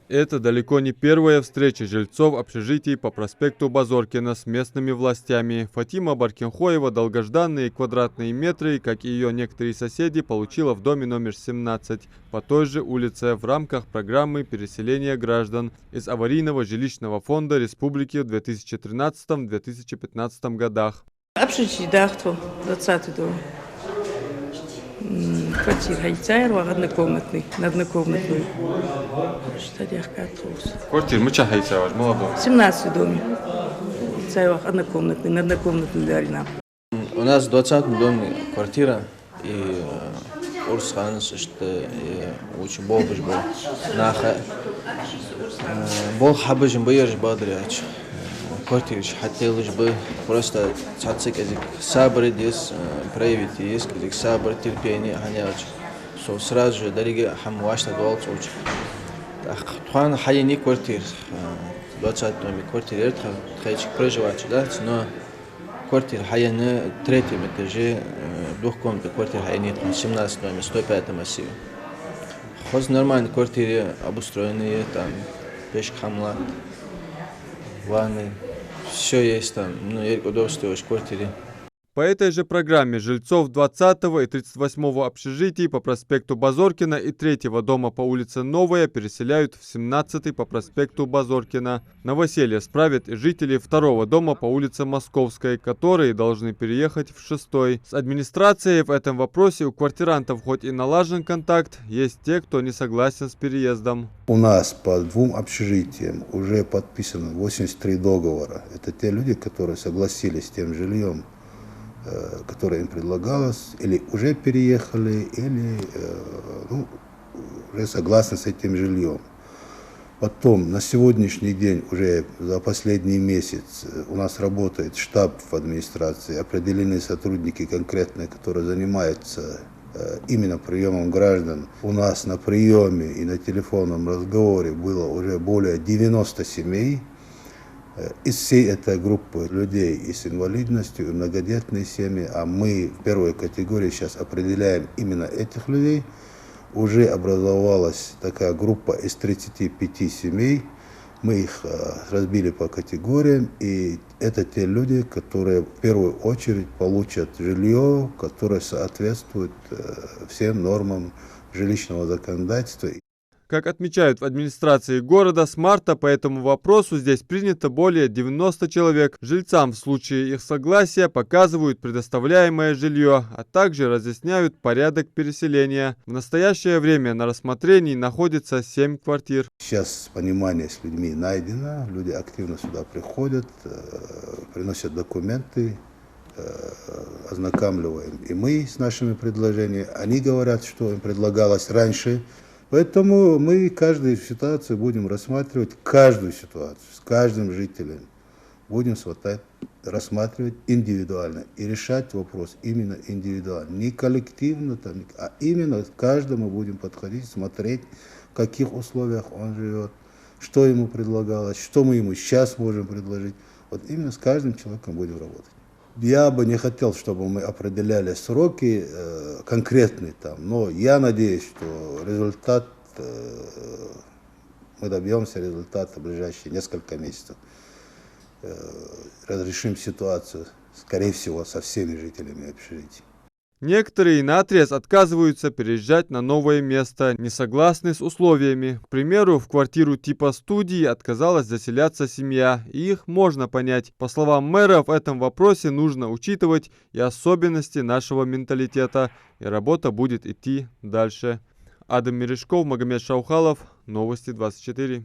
Это далеко не первая встреча жильцов общежитий по проспекту Базоркина с местными властями. Фатима Баркинхоева долгожданные квадратные метры, как и ее некоторые соседи, получила в доме номер 17 по той же улице в рамках программы переселения граждан из аварийного жилищного фонда республики в 2013-2015 годах. Общежитие, да, кто? 20-й дом. Квартира Хайцаева, однокомнатный, на однокомнатную. Квартира Мыча Хайцаева, молодой. 17-й дом. Хайцаева, однокомнатный, на однокомнатную дарена. У нас в 20-м доме квартира, и Урс Ханс, что очень болбыш был. Бол хабыжим бьешь бадряч. Квартира хотелось бы просто цацик язык сабры здесь проявить есть язык сабр терпение ханяч. So сразу же дороги хамвашта дуал цуч. Тухан хайни квартир 20 доме квартира хайчик проживать да, но квартира хайни третьем этаже двухкомнатная квартира хайни 17 доме 105 массиве. Хоз нормальная квартира обустроенные там пешк хамлат ванны. Все есть там, но удовольствие в квартире. По этой же программе жильцов 20-го и 38-го общежитий по проспекту Базоркина и 3-го дома по улице Новая переселяют в 17-й по проспекту Базоркина. Новоселье справят и жители 2-го дома по улице Московской, которые должны переехать в 6-й. С администрацией в этом вопросе у квартирантов хоть и налажен контакт, есть те, кто не согласен с переездом. У нас по 2 общежитиям уже подписано 83 договора. Это те люди, которые согласились с тем жильем, которое им предлагалось, или уже переехали, или уже согласны с этим жильем. Потом, на сегодняшний день, уже за последний месяц, у нас работает штаб в администрации, определены сотрудники конкретные, которые занимаются именно приемом граждан. У нас на приеме и на телефонном разговоре было уже более 90 семей. Из всей этой группы людей и с инвалидностью, и многодетные семьи, а мы в первой категории сейчас определяем именно этих людей, уже образовалась такая группа из 35 семей. Мы их разбили по категориям, и это те люди, которые в первую очередь получат жилье, которое соответствует всем нормам жилищного законодательства. Как отмечают в администрации города, с марта по этому вопросу здесь принято более 90 человек. Жильцам в случае их согласия показывают предоставляемое жилье, а также разъясняют порядок переселения. В настоящее время на рассмотрении находится 7 квартир. Сейчас понимание с людьми найдено, люди активно сюда приходят, приносят документы, ознакомливаем и мы с нашими предложениями. Они говорят, что им предлагалось раньше. Поэтому мы каждую ситуацию будем рассматривать, каждую ситуацию, с каждым жителем. Будем рассматривать индивидуально и решать вопрос именно индивидуально. Не коллективно, а именно к каждому будем подходить, смотреть, в каких условиях он живет, что ему предлагалось, что мы ему сейчас можем предложить. Вот именно с каждым человеком будем работать. Я бы не хотел, чтобы мы определяли сроки конкретные там, но я надеюсь, что результат, мы добьемся результата в ближайшие несколько месяцев. Разрешим ситуацию, скорее всего, со всеми жителями общежития. Некоторые наотрез отказываются переезжать на новое место, не согласны с условиями. К примеру, в квартиру типа студии отказалась заселяться семья, и их можно понять. По словам мэра, в этом вопросе нужно учитывать и особенности нашего менталитета, и работа будет идти дальше. Адам Мережков, Магомед Шаухалов, Новости 24.